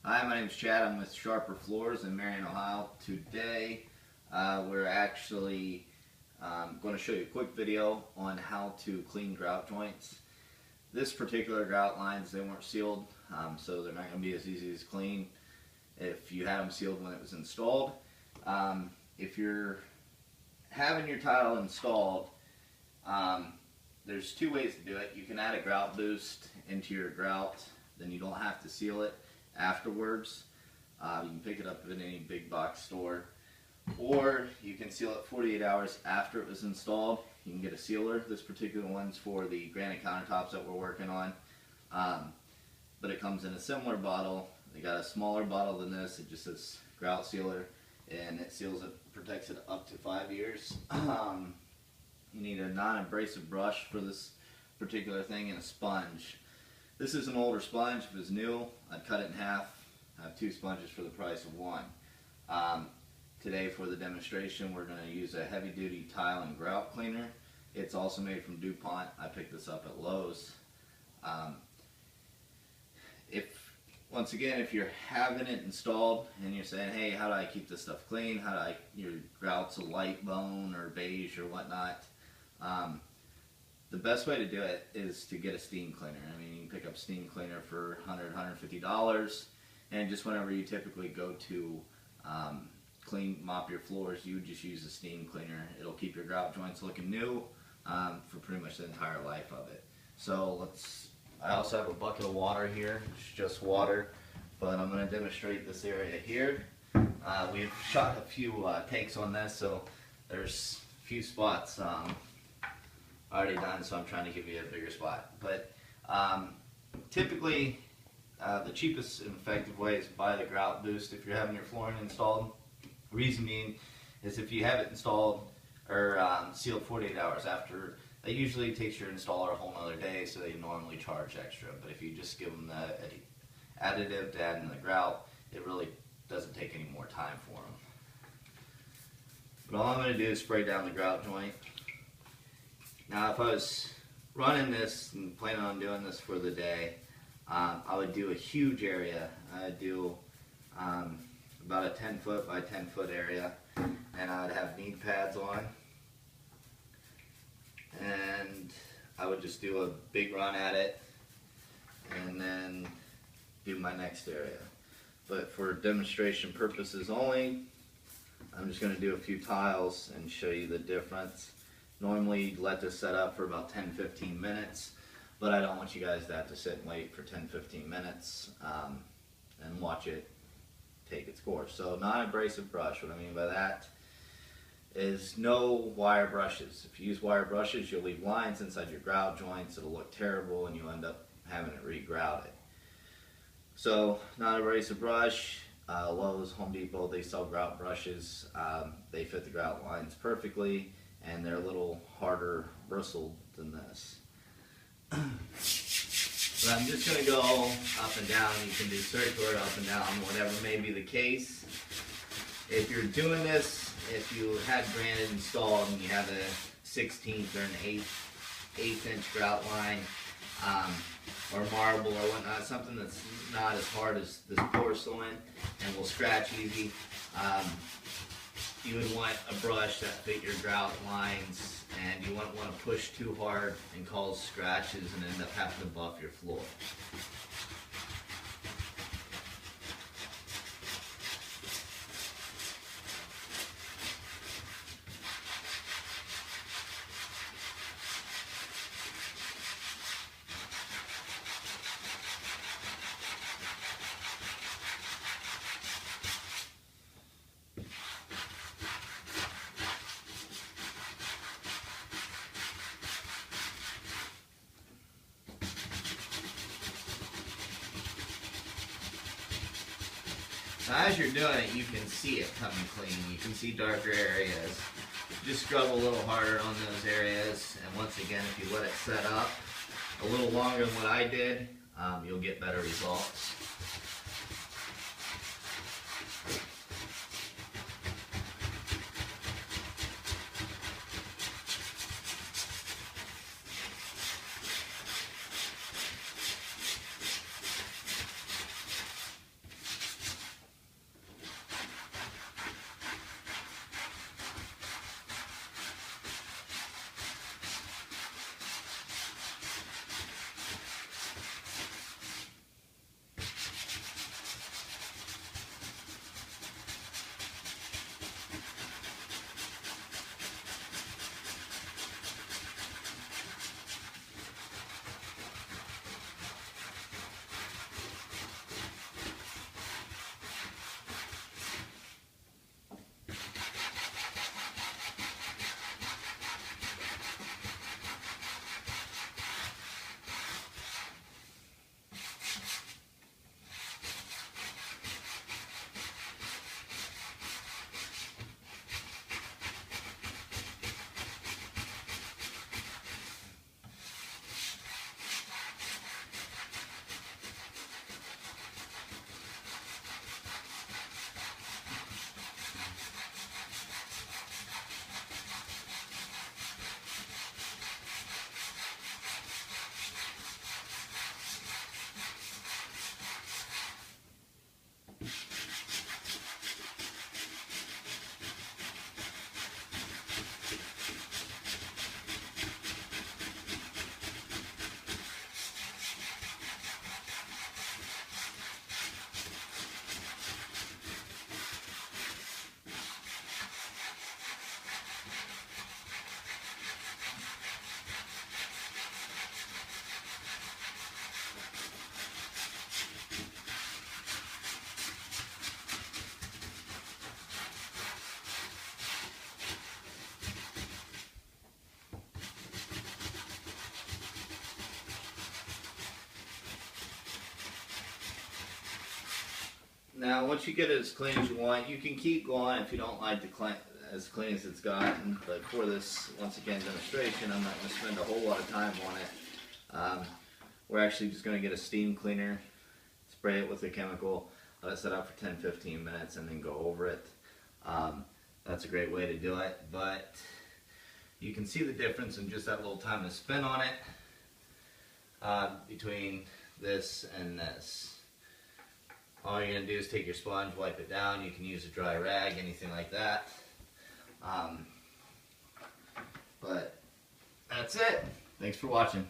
Hi, my name is Chad. I'm with Sharper Floors in Marion, Ohio. Today, we're actually going to show you a quick video on how to clean grout joints. This particular grout lines, they weren't sealed, so they're not going to be as easy as clean if you had them sealed when it was installed. If you're having your tile installed, there's two ways to do it. You can add a grout boost into your grout, then you don't have to seal it afterwards. You can pick it up at any big box store, or you can seal it 48 hours after it was installed. You can get a sealer. This particular one's for the granite countertops that we're working on, but it comes in a similar bottle. They got a smaller bottle than this. It just says grout sealer, and it seals it, protects it up to 5 years. You need a non-abrasive brush for this particular thing and a sponge. This is an older sponge. If it was new, I'd cut it in half. I have 2 sponges for the price of 1. Today for the demonstration, we're going to use a heavy-duty tile and grout cleaner. It's also made from DuPont. I picked this up at Lowe's. Once again, if you're having it installed and you're saying, hey, how do I keep this stuff clean? How do your grout's a light bone or beige or whatnot? The best way to do it is to get a steam cleaner. I mean, you can pick up steam cleaner for $100, $150, and just whenever you typically go to mop your floors, you would just use a steam cleaner. It'll keep your grout joints looking new for pretty much the entire life of it. So I also have a bucket of water here. It's just water, but I'm going to demonstrate this area here. We've shot a few takes on this, so there's a few spots already done, so I'm trying to give you a bigger spot. But typically, the cheapest and effective way is buy the grout boost if you're having your flooring installed. Reason being is if you have it installed or sealed 48 hours after, that usually takes your installer a whole nother day, so they normally charge extra. But if you just give them the additive to add in the grout, it really doesn't take any more time for them. But all I'm going to do is spray down the grout joint. Now, if I was running this and planning on doing this for the day, I would do a huge area. I'd do about a 10-foot by 10-foot area, and I'd have knee pads on, and I would just do a big run at it and then do my next area. But for demonstration purposes only, I'm just going to do a few tiles and show you the difference. Normally let this set up for about 10-15 minutes, but I don't want you guys to have to sit and wait for 10-15 minutes and watch it take its course. So non-abrasive brush, what I mean by that is no wire brushes. If you use wire brushes, you'll leave lines inside your grout joints. It'll look terrible and you'll end up having it re-grouted. So non-abrasive brush, Lowe's, Home Depot, they sell grout brushes. They fit the grout lines perfectly, and they're a little harder bristled than this. But I'm just going to go up and down. You can do circular, up and down, whatever may be the case. If you're doing this, if you had granite installed and you have a 16th or an 8th inch grout line, or marble or whatnot, something that's not as hard as this porcelain and will scratch easy, you would want a brush that fit your grout lines, and you wouldn't want to push too hard and cause scratches and end up having to buff your floor. Now, as you're doing it, you can see it coming clean. You can see darker areas. Just scrub a little harder on those areas, and once again, if you let it set up a little longer than what I did, you'll get better results. Now, once you get it as clean as you want, you can keep going if you don't like the as clean as it's gotten. But for this, once again, demonstration, I'm not going to spend a whole lot of time on it. We're actually just going to get a steam cleaner, spray it with a chemical, let it set out for 10-15 minutes, and then go over it. That's a great way to do it. But you can see the difference in just that little time to spin on it between this and this. All you're going to do is take your sponge, wipe it down. You can use a dry rag, anything like that. But that's it. Thanks for watching.